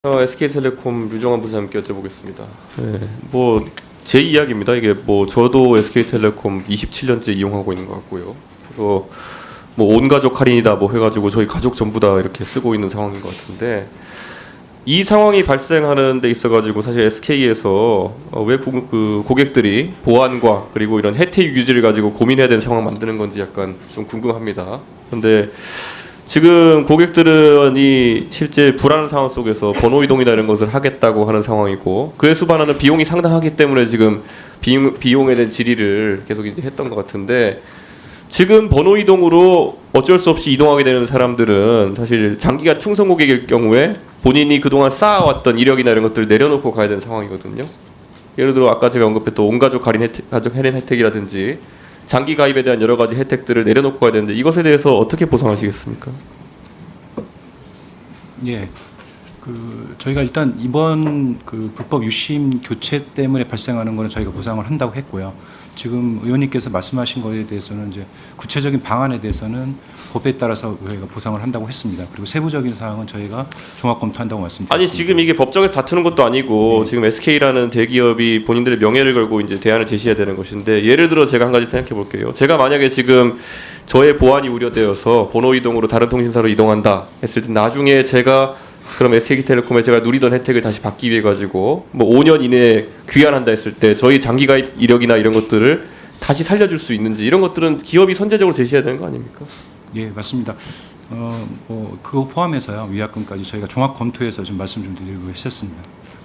SK텔레콤 유정환 부사장님께 여쭤보겠습니다. 네, 제 이야기입니다. 이게 저도 SK텔레콤 27년째 이용하고 있는 것 같고요. 그래서 온 가족 할인이다 해가지고 저희 가족 전부 다 이렇게 쓰고 있는 상황인 것 같은데, 이 상황이 발생하는 데 있어가지고 사실 SK에서 왜 고객들이 보안과 그리고 이런 혜택 유지를 가지고 고민해야 되는 상황 만드는 건지 약간 좀 궁금합니다. 근데 지금 고객들은 이 실제 불안한 상황 속에서 번호 이동이나 이런 것을 하겠다고 하는 상황이고, 그에 수반하는 비용이 상당하기 때문에 지금 비용에 대한 질의를 계속 이제 했던 것 같은데, 지금 번호 이동으로 어쩔 수 없이 이동하게 되는 사람들은 사실 장기간 충성 고객일 경우에 본인이 그동안 쌓아왔던 이력이나 이런 것들을 내려놓고 가야 되는 상황이거든요. 예를 들어 아까 제가 언급했던 온가족 할인 혜택이라든지 장기 가입에 대한 여러 가지 혜택들을 내려놓고 가야 되는데, 이것에 대해서 어떻게 보상하시겠습니까? 예, 저희가 일단 이번 불법 유심 교체 때문에 발생하는 거는 저희가 보상을 한다고 했고요. 지금 의원님께서 말씀하신 거에 대해서는 이제 구체적인 방안에 대해서는 법에 따라서 저희가 보상을 한다고 했습니다. 그리고 세부적인 사항은 저희가 종합 검토한다고 말씀드렸습니다. 아니, 지금 이게 법정에서 다투는 것도 아니고, 지금 SK라는 대기업이 본인들의 명예를 걸고 이제 대안을 제시해야 되는 것인데, 예를 들어 제가 한 가지 생각해 볼게요. 제가 만약에 지금 저의 보안이 우려되어서 번호 이동으로 다른 통신사로 이동한다 했을 때, 나중에 제가 그럼 SK텔레콤에 제가 누리던 혜택을 다시 받기 위해 가지고 5년 이내에 귀환한다 했을 때 저희 장기 가입 이력이나 이런 것들을 다시 살려줄 수 있는지, 이런 것들은 기업이 선제적으로 제시해야 되는 거 아닙니까? 예, 맞습니다. 그거 포함해서요, 위약금까지 저희가 종합 검토해서 좀 말씀 좀 드리고 했었습니다.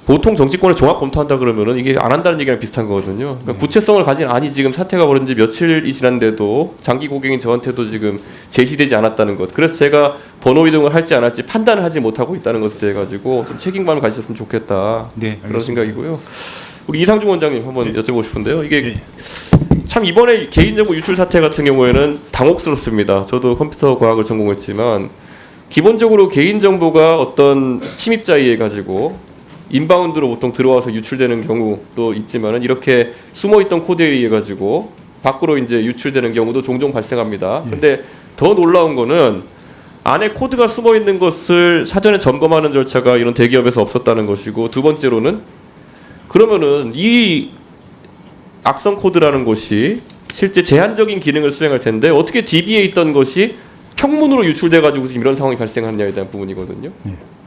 보통 정치권에 종합 검토한다 그러면은 이게 안 한다는 얘기랑 비슷한 거거든요. 그러니까 구체성을 가진, 아니 지금 사태가 벌어진 지 며칠이 지났는데도 장기 고객인 저한테도 지금 제시되지 않았다는 것. 그래서 제가 번호 이동을 할지 안 할지 판단을 하지 못하고 있다는 것에 대해 가지고 좀 책임감을 가지셨으면 좋겠다. 네, 그런 알겠습니다. 생각이고요. 우리 이상중 원장님 한번 여쭤보고 싶은데요. 이게 네. 참 이번에 개인정보 유출 사태 같은 경우에는 당혹스럽습니다. 저도 컴퓨터 과학을 전공했지만 기본적으로 개인정보가 어떤 침입자에 의해 가지고 인바운드로 보통 들어와서 유출되는 경우도 있지만은, 이렇게 숨어있던 코드에 의해 가지고 밖으로 이제 유출되는 경우도 종종 발생합니다. 근데 더 놀라운 거는 안에 코드가 숨어 있는 것을 사전에 점검하는 절차가 이런 대기업에서 없었다는 것이고, 두 번째로는 그러면은 이 악성 코드라는 것이 실제 제한적인 기능을 수행할 텐데 어떻게 DB에 있던 것이 평문으로 유출돼 가지고 지금 이런 상황이 발생하느냐에 대한 부분이거든요.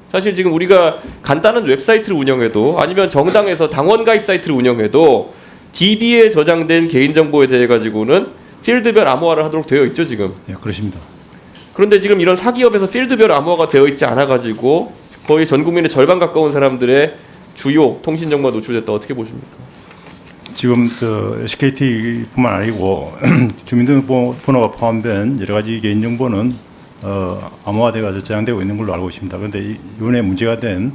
사실 지금 우리가 간단한 웹사이트를 운영해도, 아니면 정당에서 당원 가입 사이트를 운영해도 DB에 저장된 개인정보에 대해 가지고는 필드별 암호화를 하도록 되어 있죠 지금. 네, 그렇습니다. 그런데 지금 이런 사기업에서 필드별 암호화가 되어 있지 않아 가지고 거의 전 국민의 절반 가까운 사람들의 주요 통신 정보가 노출됐다. 어떻게 보십니까? 지금 SKT뿐만 아니고 주민등록번호가 포함된 여러 가지 개인정보는 암호화돼서 저장되고 있는 걸로 알고 있습니다. 그런데 이번에 문제가 된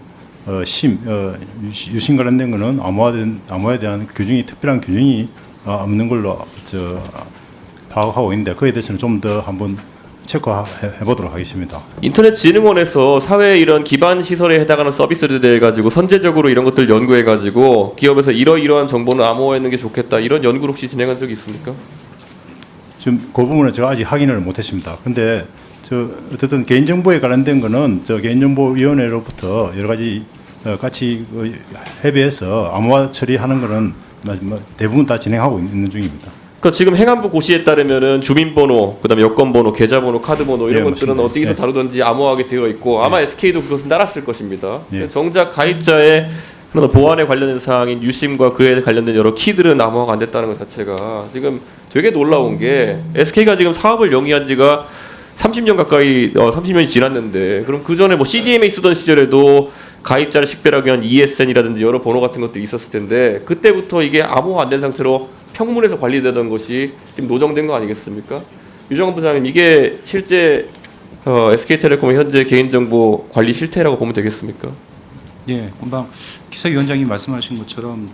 유심 관련된 거는 암호화에 대한 규정이, 특별한 규정이 없는 걸로 파악하고 있는데, 그에 대해서는 좀 더 한번 체크해 보도록 하겠습니다. 인터넷진흥원에서 사회 이런 기반 시설에 해당하는 서비스를 대해 가지고 선제적으로 이런 것들 연구해 가지고 기업에서 이러이러한 정보는 암호화하는 게 좋겠다, 이런 연구를 혹시 진행한 적이 있습니까? 지금 그 부분은 제가 아직 확인을 못했습니다. 근데 어쨌든 개인정보에 관련된 거는 개인정보위원회로부터 여러 가지 같이 협의해서 암호화 처리하는 거는 대부분 다 진행하고 있는 중입니다. 그러니까 지금 행안부 고시에 따르면은 주민번호, 그다음에 여권번호, 계좌번호, 카드번호 이런 네, 것들은 맞습니다. 어디서 네. 다루든지 암호화하게 되어 있고, 아마 SK도 그것은 따랐을 것입니다. 네. 정작 가입자의 그런 보안에 관련된 사항인 유심과 그에 관련된 여러 키들은 암호화가 안 됐다는 것 자체가 지금 되게 놀라운 게, SK가 지금 사업을 영위한 지가 30년 가까이 30년이 지났는데, 그럼 그 전에 CDMA 쓰던 시절에도 가입자를 식별하기 위한 ESN이라든지 여러 번호 같은 것들이 있었을 텐데, 그때부터 이게 암호화 안 된 상태로 평문에서 관리되던 것이 지금 노정된 거 아니겠습니까? 유정환 부장님, 이게 실제 SK텔레콤의 현재 개인정보 관리 실태라고 보면 되겠습니까? 예, 금방 기사위원장님 말씀하신 것처럼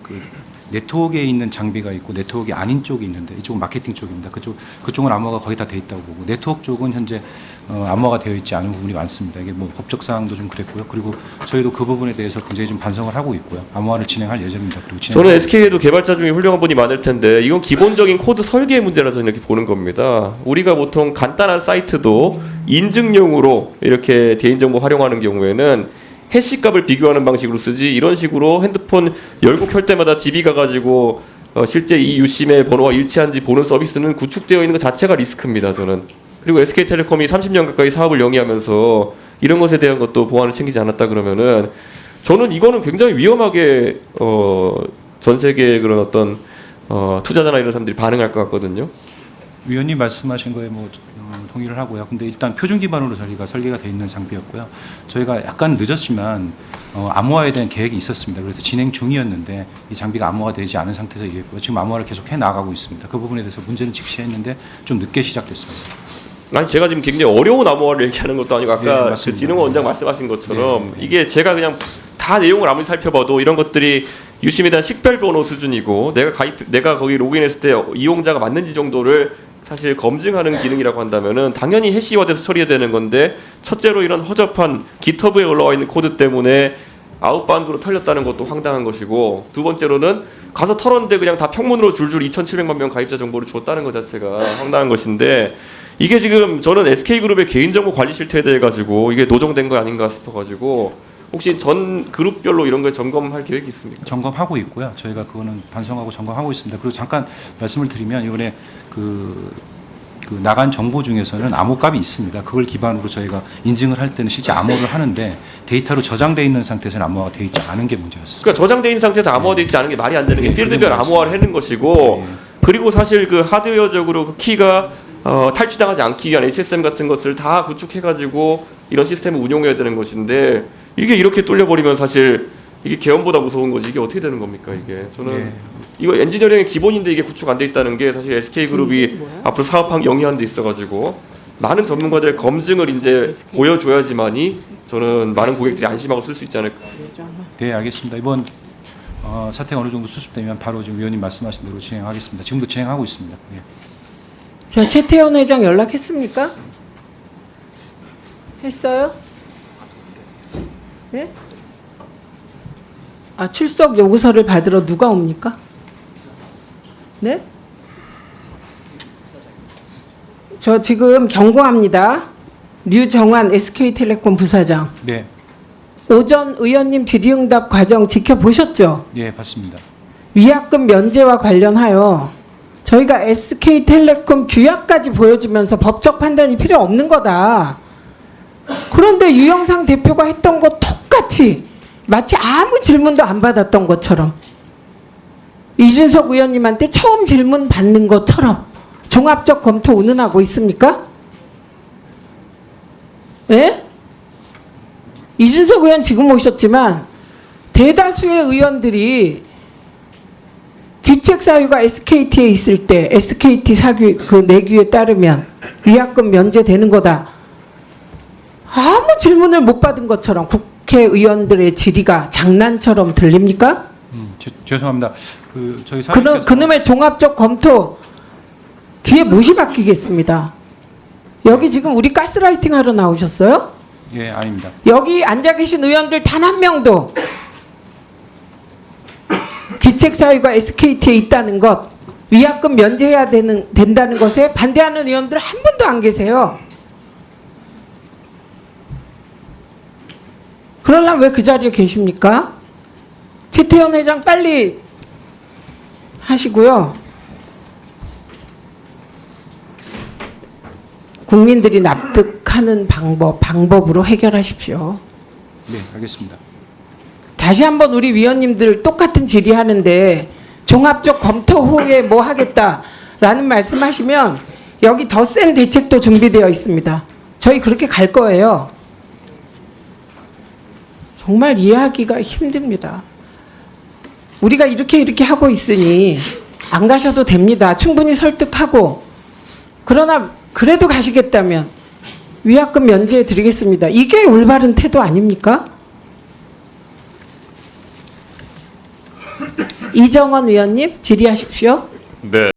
네트워크에 있는 장비가 있고 네트워크가 아닌 쪽이 있는데, 이쪽은 마케팅 쪽입니다. 그쪽은 암호화가 거의 다 돼 있다고 보고, 네트워크 쪽은 현재 암호화가 되어 있지 않은 부분이 많습니다. 이게 법적 사항도 좀 그랬고요. 그리고 저희도 그 부분에 대해서 굉장히 좀 반성을 하고 있고요. 암호화를 진행할 예정입니다. 그리고 저는 SK에도 개발자 중에 훌륭한 분이 많을 텐데, 이건 기본적인 코드 설계의 문제라서 이렇게 보는 겁니다. 우리가 보통 간단한 사이트도 인증용으로 이렇게 개인정보 활용하는 경우에는 해시값을 비교하는 방식으로 쓰지 이런 식으로 핸드폰 열고 켤 때마다 DB 가가지고 실제 이 유심의 번호와 일치한지 보는 서비스는 구축되어 있는 것 자체가 리스크입니다. 저는. 그리고 SK텔레콤이 30년 가까이 사업을 영위하면서 이런 것에 대한 것도 보안을 챙기지 않았다 그러면은 저는 이거는 굉장히 위험하게 전 세계의 그런 어떤 투자자나 이런 사람들이 반응할 것 같거든요. 위원님 말씀하신 거에 뭐 동의를 하고요. 근데 일단 표준 기반으로 저희가 설계가 돼 있는 장비였고요. 저희가 약간 늦었지만 암호화에 대한 계획이 있었습니다. 그래서 진행 중이었는데 이 장비가 암호화 되지 않은 상태에서 이랬고요. 지금 암호화를 계속 해 나가고 있습니다. 그 부분에 대해서 문제는 직시했는데 좀 늦게 시작됐습니다. 아니 제가 지금 굉장히 어려운 암호화를 얘기하는 것도 아니고 아까 네, 그 맞습니다. 진흥원 원장 말씀하신 것처럼 네. 이게 제가 그냥 다 내용을 아무리 살펴봐도 이런 것들이 유심에 대한 식별 번호 수준이고 내가 거기 로그인했을 때 이용자가 맞는지 정도를 사실 검증하는 기능이라고 한다면은 당연히 해시화돼서 처리해야 되는 건데 첫째로 이런 허접한 GitHub에 올라와 있는 코드 때문에 아웃바운드로 털렸다는 것도 황당한 것이고 두 번째로는 가서 털었는데 그냥 다 평문으로 줄줄 2,700만 명 가입자 정보를 줬다는 것 자체가 황당한 것인데 이게 지금 저는 SK그룹의 개인정보 관리 실태에 대해 가지고 이게 노정된 거 아닌가 싶어가지고 혹시 전 그룹별로 이런 걸 점검할 계획이 있습니까? 점검하고 있고요. 저희가 그거는 반성하고 점검하고 있습니다. 그리고 잠깐 말씀을 드리면 이번에 그 나간 정보 중에서는 암호값이 있습니다. 그걸 기반으로 저희가 인증을 할 때는 실제 암호를 하는데 데이터로 저장돼 있는 상태에서는 암호화가 되어 있지 않은 게 문제였습니다. 그러니까 저장돼 있는 상태에서 암호화돼 있지 않은 게 말이 안 되는 게 네, 필드별 그런 암호화를 해는 것이고 네. 그리고 사실 그 하드웨어적으로 그 키가 탈취당하지 않기 위한 HSM 같은 것을 다 구축해가지고 이런 시스템을 운용해야 되는 것인데 이게 이렇게 뚫려버리면 사실 이게 개헌보다 무서운 거지 이게 어떻게 되는 겁니까 이게 저는 네. 이거 엔지니어링의 기본인데 이게 구축 안 돼 있다는 게 사실 SK그룹이 앞으로 사업한 영위하는 데 있어가지고 많은 전문가들의 검증을 이제 보여줘야지만이 저는 많은 고객들이 안심하고 쓸 수 있지 않을까. 네, 알겠습니다. 이번 사태가 어느 정도 수습되면 바로 지금 위원님 말씀하신 대로 진행하겠습니다. 지금도 진행하고 있습니다. 예. 자, 최태원 회장 연락했습니까? 했어요? 네? 아, 출석 요구서를 받으러 누가 옵니까? 네? 저 지금 경고합니다. 류정환 SK텔레콤 부사장. 네, 오전 의원님 질의응답 과정 지켜보셨죠? 예, 봤습니다. 위약금 면제와 관련하여 저희가 SK텔레콤 규약까지 보여주면서 법적 판단이 필요 없는 거다. 그런데 유영상 대표가 했던 거 똑같이 마치 아무 질문도 안 받았던 것처럼 이준석 의원님한테 처음 질문 받는 것처럼 종합적 검토 운운하고 있습니까? 예? 이준석 의원 지금 오셨지만 대다수의 의원들이 귀책 사유가 SKT에 있을 때 SKT 사규 그 내규에 따르면 위약금 면제되는 거다. 아무 질문을 못 받은 것처럼 국회의원들의 질의가 장난처럼 들립니까? 죄송합니다. 저희 사장님께서 그놈의 종합적 검토 귀에 못이 박히겠습니다. 여기 지금 우리 가스라이팅 하러 나오셨어요? 예, 아닙니다. 여기 앉아 계신 의원들 단 한 명도 귀책 사유가 SKT에 있다는 것, 위약금 면제해야 된다는 것에 반대하는 의원들 한 분도 안 계세요. 그러려면 왜 그 자리에 계십니까? 최태원 회장 빨리 하시고요. 국민들이 납득하는 방법으로 해결하십시오. 네, 알겠습니다. 다시 한번 우리 위원님들 똑같은 질의하는데 종합적 검토 후에 뭐 하겠다라는 말씀하시면 여기 더 센 대책도 준비되어 있습니다. 저희 그렇게 갈 거예요. 정말 이해하기가 힘듭니다. 우리가 이렇게 하고 있으니 안 가셔도 됩니다. 충분히 설득하고. 그러나 그래도 가시겠다면 위약금 면제해 드리겠습니다. 이게 올바른 태도 아닙니까? 이정원 의원님 질의하십시오. 네.